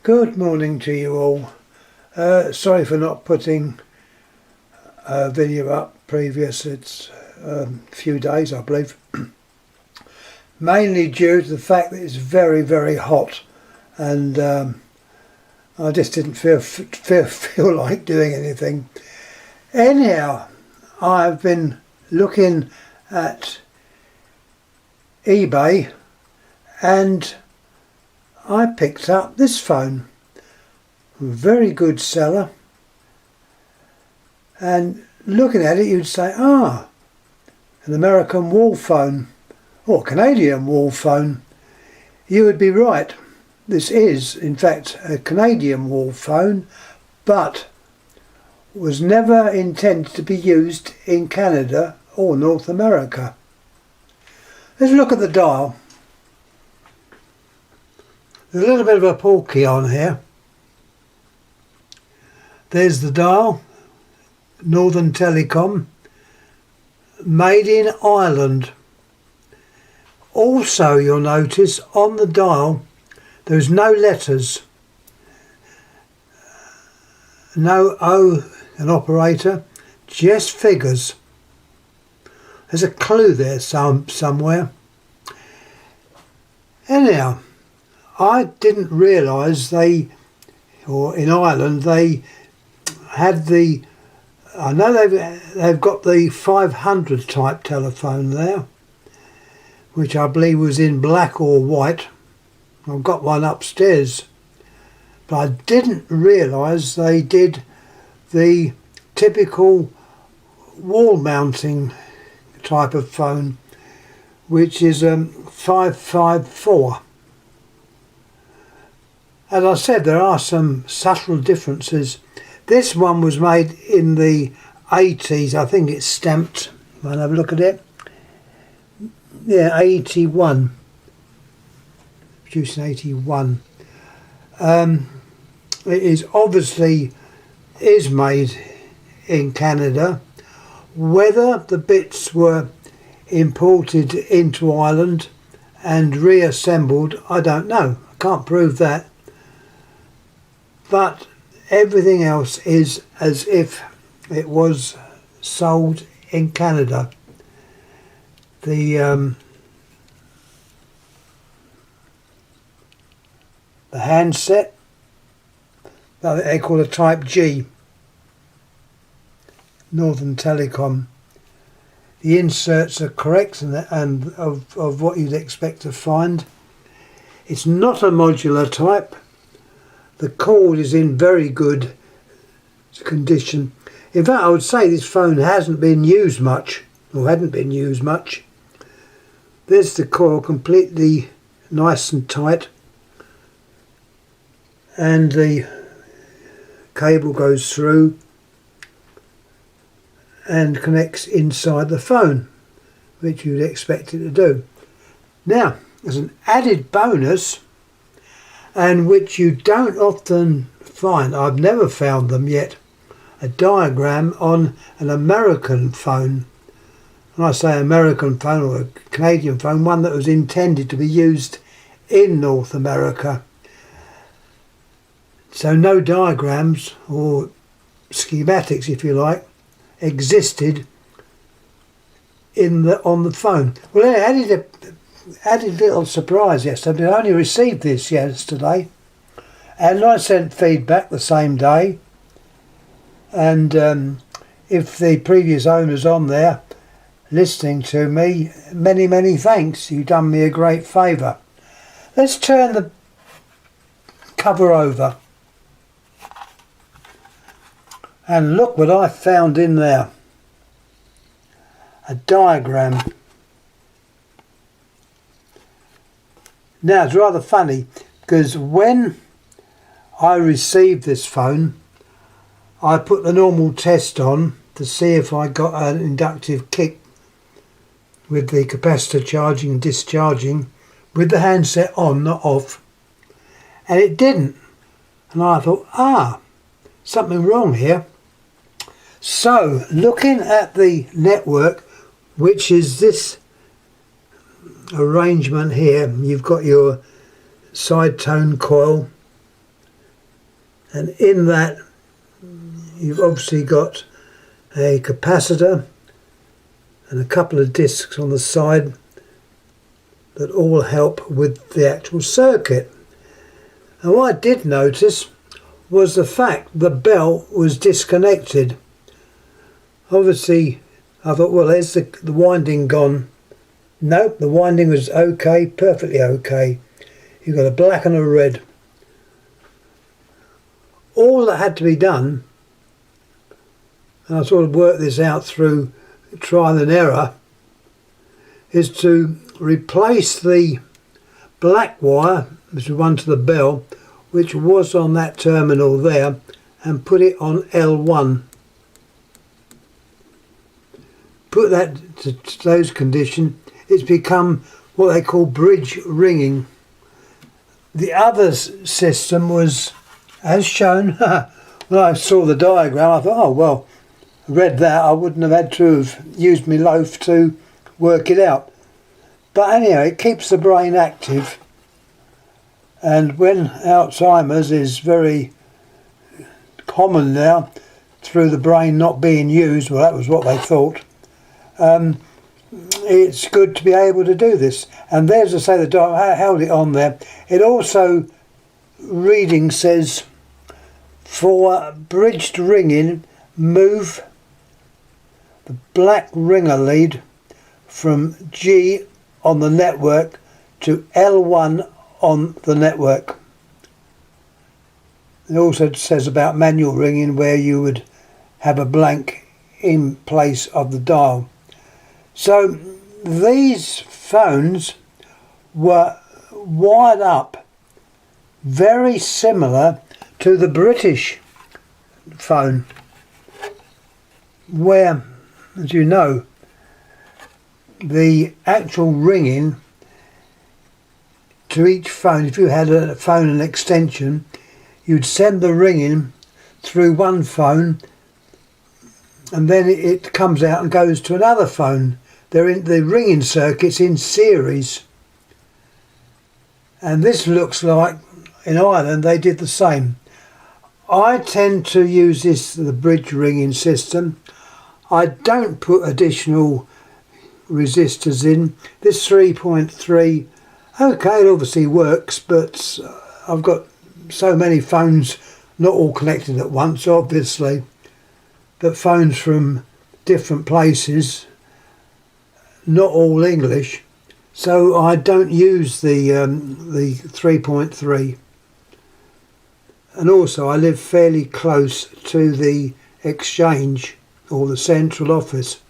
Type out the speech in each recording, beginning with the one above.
Good morning to you all. Sorry for not putting a video up previous. It's a few days, I believe. Mainly due to the fact that it's very, very hot, and I just didn't feel like doing anything. Anyhow, I've been looking at eBay and I picked up this phone. Very good seller. And looking at it, you'd say, an American wall phone or Canadian wall phone. You would be right. This is, in fact, a Canadian wall phone, but was never intended to be used in Canada or North America. Let's look at the dial. There's a little bit of a porky on here. There's the dial, Northern Telecom, made in Ireland. Also, you'll notice on the dial there's no letters, no O, an operator, just figures. There's a clue there somewhere. Anyhow, I didn't realise in Ireland they had I know they've got the 500 type telephone there, which I believe was in black or white. I've got one upstairs, but I didn't realise they did the typical wall mounting type of phone, which is 554. As I said, there are some subtle differences. This one was made in the 80s. I think it's stamped. I'll have a look at it. Yeah, 81. Produced in 81. It is obviously made in Canada. Whether the bits were imported into Ireland and reassembled, I don't know. I can't prove that. But everything else is as if it was sold in Canada. The handset, that they call a Type G, Northern Telecom. The inserts are correct and of what you'd expect to find. It's not a modular type. The cord is in very good condition. In fact, I would say this phone hasn't been used much, or hadn't been used much. There's the coil, completely nice and tight, and the cable goes through and connects inside the phone, which you'd expect it to do. Now, as an added bonus, and which you don't often find, I've never found them yet, a diagram on an American phone. When I say American phone or a Canadian phone, one that was intended to be used in North America. So no diagrams or schematics, if you like, existed on the phone. Well, it added little surprise yesterday. I only received this yesterday, and I sent feedback the same day. And if the previous owner's on there listening to me, many thanks. You've done me a great favour. Let's turn the cover over and look what I found in there. A diagram. Now, it's rather funny because when I received this phone, I put the normal test on to see if I got an inductive kick with the capacitor charging and discharging with the handset on, not off. And it didn't. And I thought, something wrong here. So, looking at the network, which is this arrangement here, you've got your side tone coil, and in that you've obviously got a capacitor and a couple of discs on the side that all help with the actual circuit. And what I did notice was the fact the belt was disconnected. Obviously I thought, well, there's the winding gone. Nope, the winding was okay, perfectly okay. You've got a black and a red. All that had to be done, and I sort of worked this out through trial and error, is to replace the black wire, which would run to the bell, which was on that terminal there, and put it on L1. Put that to those conditions, it's become what they call bridge ringing. The other system was, as shown, when I saw the diagram, I thought, oh well, I read that, I wouldn't have had to have used my loaf to work it out. But anyhow, it keeps the brain active, and when Alzheimer's is very common now, through the brain not being used, well, that was what they thought, it's good to be able to do this. And there's, I say, the diagram, I held it on there. It also, reading says, for bridged ringing, move the black ringer lead from G on the network to L1 on the network. It also says about manual ringing, where you would have a blank in place of the dial. So these phones were wired up very similar to the British phone, where, as you know, the actual ringing to each phone, if you had a phone and extension, you'd send the ringing through one phone, and then it comes out and goes to another phone. They're in the ringing circuits in series, and this looks like in Ireland they did the same. I tend to use the bridge ringing system. I don't put additional resistors in. This 3.3, okay, it obviously works, but I've got so many phones, not all connected at once obviously, but phones from different places, not all English, so I don't use the 3.3. And also I live fairly close to the exchange or the central office.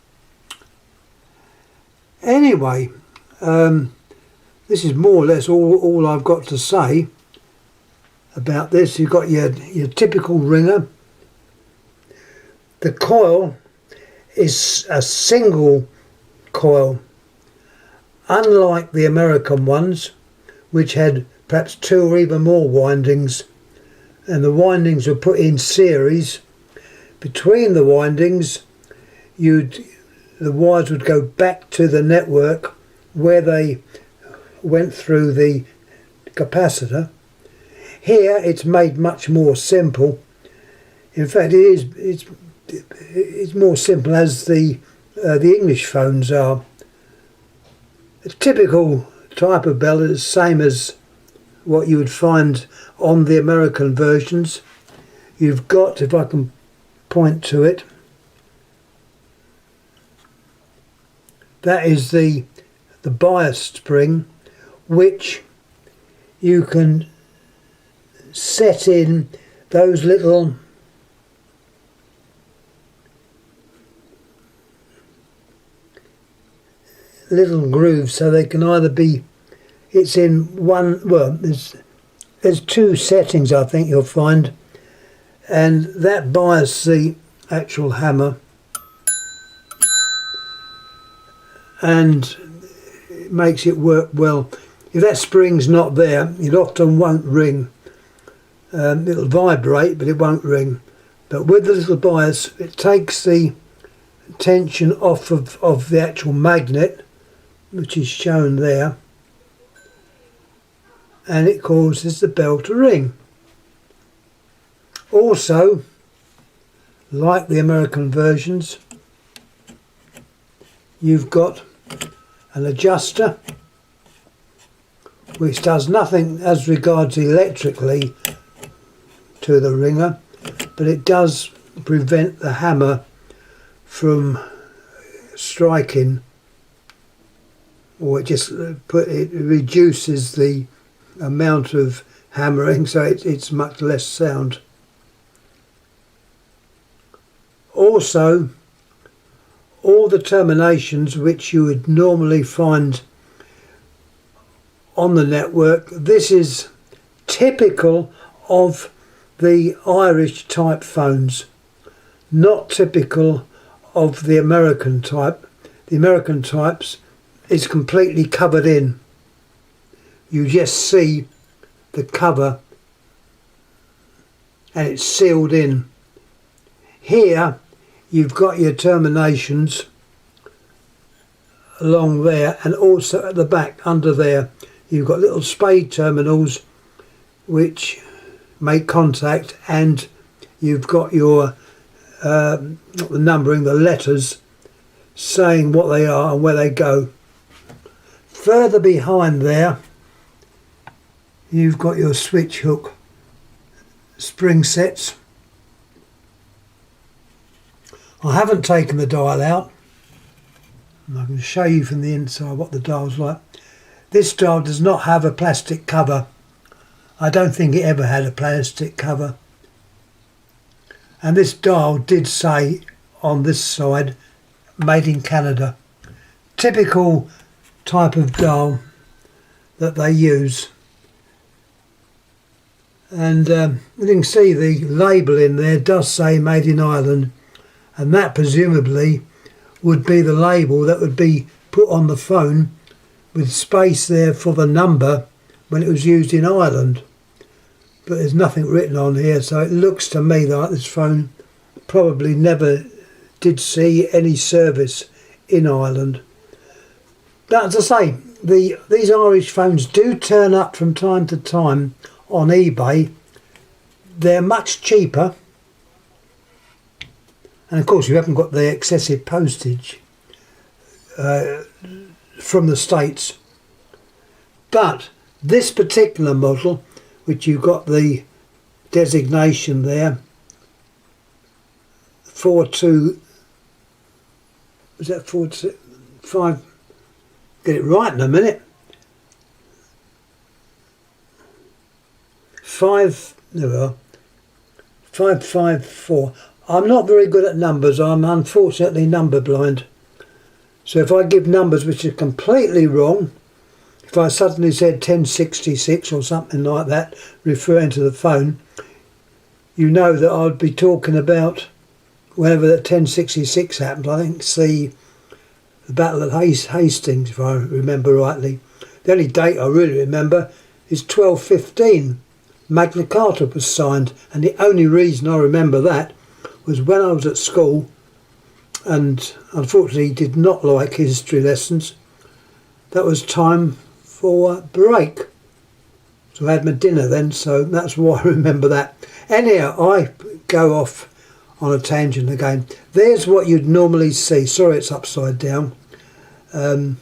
Anyway, this is more or less all I've got to say about this. You've got your typical ringer. The coil is a single coil, unlike the American ones, which had perhaps 2 or even more windings, and the windings were put in series. Between the windings, the wires would go back to the network where they went through the capacitor. Here it's made much more simple. In fact, it's more simple as the English phones are. A typical type of bell is the same as what you would find on the American versions. You've got, if I can point to it, that is the bias spring, which you can set in those little grooves, so they can either be, it's in one, well, there's 2 settings I think you'll find, and that bias the actual hammer, and it makes it work well. If that spring's not there, it often won't ring. It'll vibrate, but it won't ring. But with the little bias, it takes the tension off of the actual magnet, which is shown there, and it causes the bell to ring. Also, like the American versions, you've got an adjuster which does nothing as regards electrically to the ringer, but it does prevent the hammer from striking, or it reduces the amount of hammering, so it's much less sound. Also, all the terminations which you would normally find on the network, this is typical of the Irish type phones, not typical of the American type. The American types is completely covered in. You just see the cover and it's sealed in. Here you've got your terminations along there, and also at the back under there you've got little spade terminals which make contact, and you've got your not the numbering, the letters saying what they are and where they go. Further behind there you've got your switch hook spring sets. I haven't taken the dial out, and I can show you from the inside what the dial's like. This dial does not have a plastic cover. I don't think it ever had a plastic cover. And this dial did say on this side, made in Canada. Typical type of dial that they use. And you can see the label in there does say made in Ireland, and that presumably would be the label that would be put on the phone with space there for the number when it was used in Ireland. But there's nothing written on here, so it looks to me like this phone probably never did see any service in Ireland. But as I say, these Irish phones do turn up from time to time on eBay. They're much cheaper, and of course you haven't got the excessive postage from the States. But this particular model, which you've got the designation there, 42, was that 45? Get it right in a minute. 554. I'm not very good at numbers. I'm unfortunately number blind. So if I give numbers which are completely wrong, if I suddenly said 1066 or something like that, referring to the phone, you know that I'd be talking about whenever that 1066 happened. I think it's the Battle of Hastings, if I remember rightly. The only date I really remember is 1215. Magna Carta was signed, and the only reason I remember that was when I was at school and unfortunately did not like history lessons. That was time for break, so I had my dinner then, so that's why I remember that. Anyhow, I go off on a tangent again. There's what you'd normally see. Sorry, it's upside down. And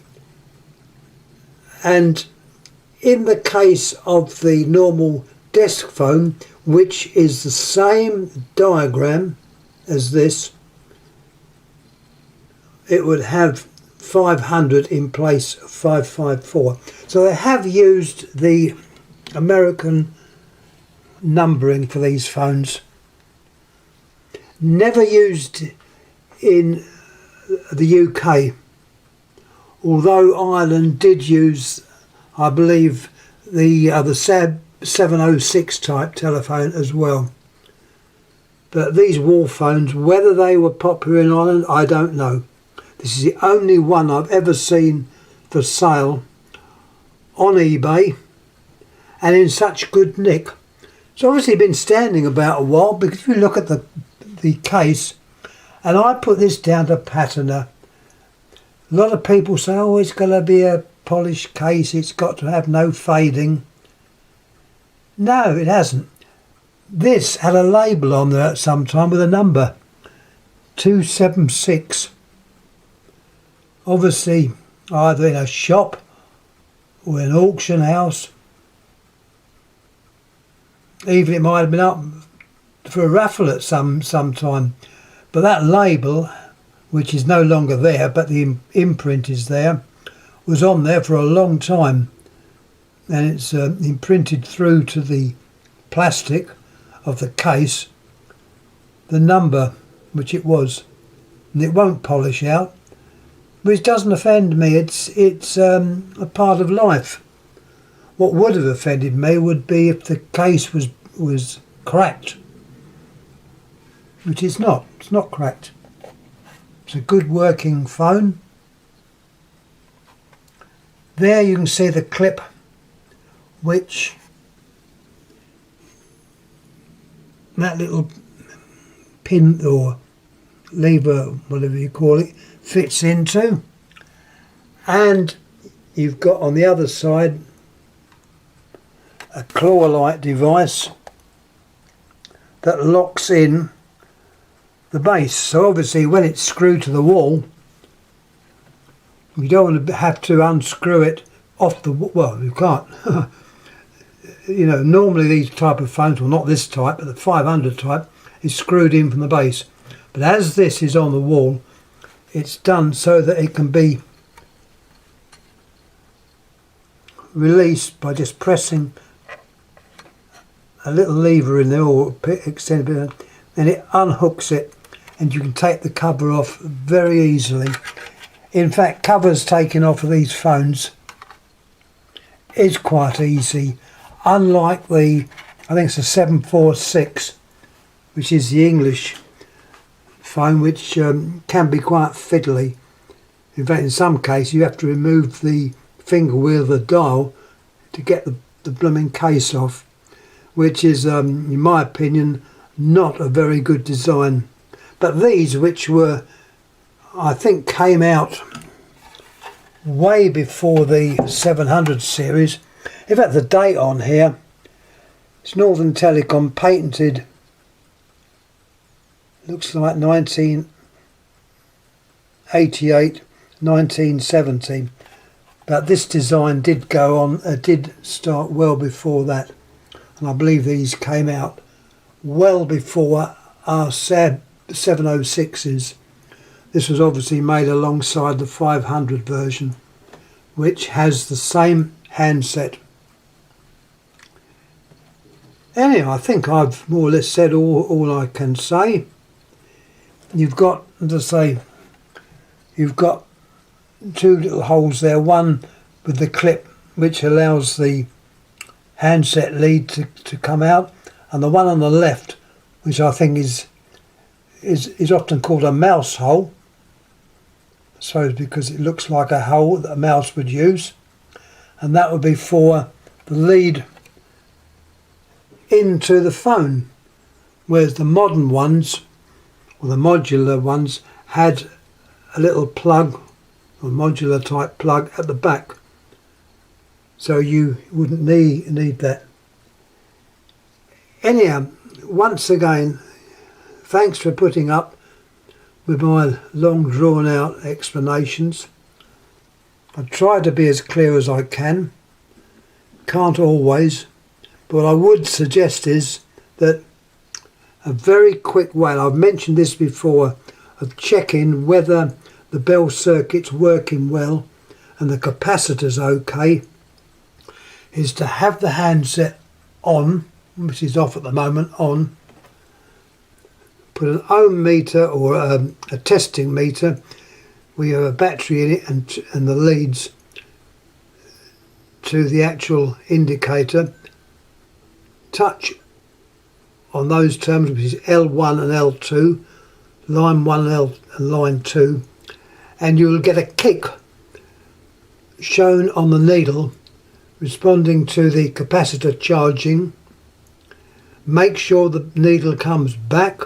in the case of the normal desk phone, which is the same diagram as this, it would have 500 in place of 554. So they have used the American numbering for these phones. Never used in the UK, although Ireland did use, I believe, the 706 type telephone as well. But these war phones, whether they were popular in Ireland, I don't know. This is the only one I've ever seen for sale on eBay and in such good nick. It's obviously been standing about a while, because if you look at the case, and I put this down to patina. A lot of people say, oh, it's got to be a polished case, it's got to have no fading. No, it hasn't. This had a label on there at some time with a number 276. Obviously either in a shop or an auction house. Even it might have been up for a raffle at some time. But that label, which is no longer there, but the imprint is there, was on there for a long time. And it's imprinted through to the plastic of the case, the number which it was. And it won't polish out, which doesn't offend me. It's a part of life. What would have offended me would be if the case was cracked, which it's not. It's not cracked. It's a good working phone. There you can see the clip which that little pin or lever, whatever you call it, fits into. And you've got on the other side a claw-like device that locks in the base. So obviously when it's screwed to the wall, you don't want to have to unscrew it off the wall. Well, you can't. You know, normally these type of phones, well not this type, but the 500 type, is screwed in from the base. But as this is on the wall, it's done so that it can be released by just pressing a little lever in there or extend a bit, and it unhooks it, and you can take the cover off very easily. In fact, covers taken off of these phones is quite easy, unlike the, I think it's a 746, which is the English phone, which can be quite fiddly. In fact, in some cases you have to remove the finger wheel of the dial to get the blooming case off, which is, in my opinion, not a very good design. But these, which were, I think, came out way before the 700 series. In fact, the date on here, it's Northern Telecom, patented, looks like 1988, 1970. But this design did go on, did start well before that. And I believe these came out well before our 706s. This was obviously made alongside the 500 version, which has the same handset. Anyway, I think I've more or less said all I can say. You've got, as I say, you've got two little holes there, one with the clip which allows the handset lead to come out, and the one on the left, which I think is often called a mouse hole, I suppose because it looks like a hole that a mouse would use, and that would be for the lead into the phone, whereas the modern ones, or the modular ones, had a little plug, or modular type plug at the back, so you wouldn't need that. Anyhow, once again, thanks for putting up with my long drawn out explanations. I try to be as clear as I can, can't always, but what I would suggest is that a very quick way, and I've mentioned this before, of checking whether the bell circuit's working well and the capacitor's okay, is to have the handset on, which is off at the moment, on, put an ohm meter or a testing meter where you have a battery in it and the leads to the actual indicator, touch on those terms, which is L1 and L2, line 1 and line 2, and you'll get a kick shown on the needle responding to the capacitor charging. Make sure the needle comes back,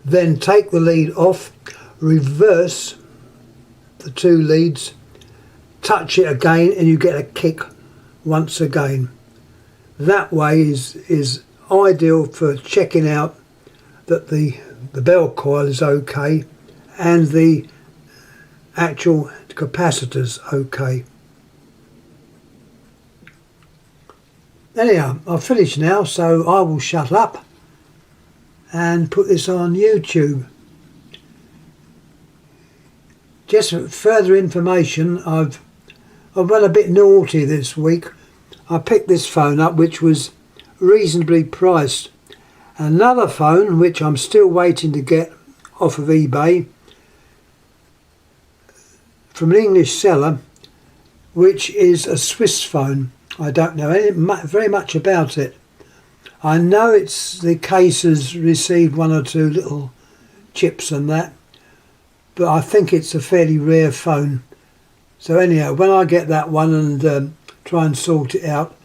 then take the lead off, reverse the two leads, touch it again, and you get a kick once again. That way is ideal for checking out that the bell coil is okay and the actual capacitor's okay. Anyhow, I've finished now, so I will shut up and put this on YouTube. Just for further information, I've been a bit naughty this week. I picked this phone up, which was reasonably priced. Another phone, which I'm still waiting to get off of eBay, from an English seller, which is a Swiss phone. I don't know very much about it. I know the case has received one or two little chips and that, but I think it's a fairly rare phone. So anyhow, when I get that one and try and sort it out,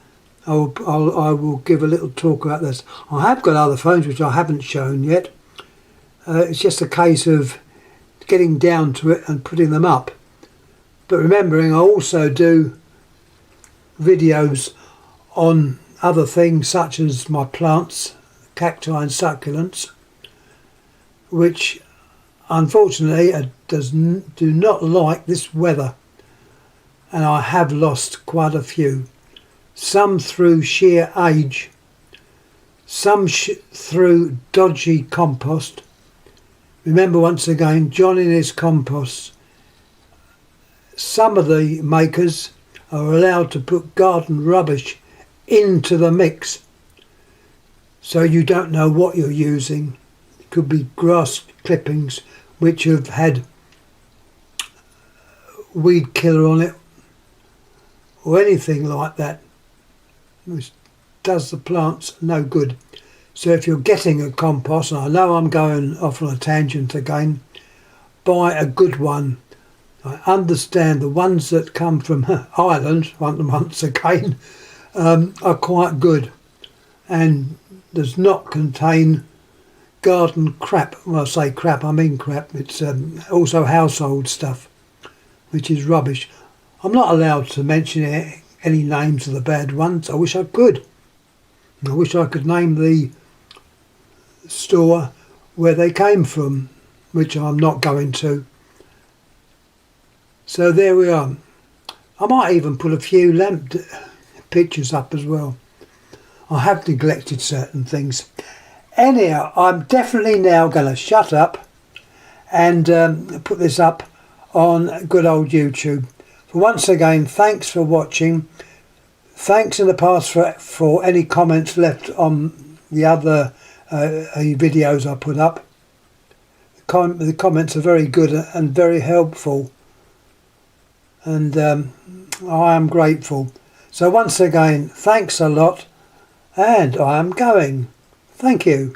I will give a little talk about this. I have got other phones which I haven't shown yet. It's just a case of getting down to it and putting them up. But remembering I also do videos on other things such as my plants, cacti and succulents, which unfortunately do not like this weather, and I have lost quite a few. Some through sheer age, some through dodgy compost. Remember once again, John in his composts, some of the makers are allowed to put garden rubbish into the mix, so you don't know what you're using. It could be grass clippings which have had weed killer on it or anything like that, which does the plants no good. So if you're getting a compost, and I know I'm going off on a tangent again, buy a good one. I understand the ones that come from Ireland, once again, are quite good and does not contain garden crap. When I say crap, I mean crap. It's also household stuff, which is rubbish. I'm not allowed to mention any names of the bad ones. I wish I could. I wish I could name the store where they came from, which I'm not going to. So there we are. I might even put a few lamp pictures up as well. I have neglected certain things. Anyhow, I'm definitely now going to shut up and put this up on good old YouTube. Once again, thanks for watching. Thanks in the past for any comments left on the other videos I put up. The comments are very good and very helpful, and I am grateful. So once again, thanks a lot, and I am going. Thank you.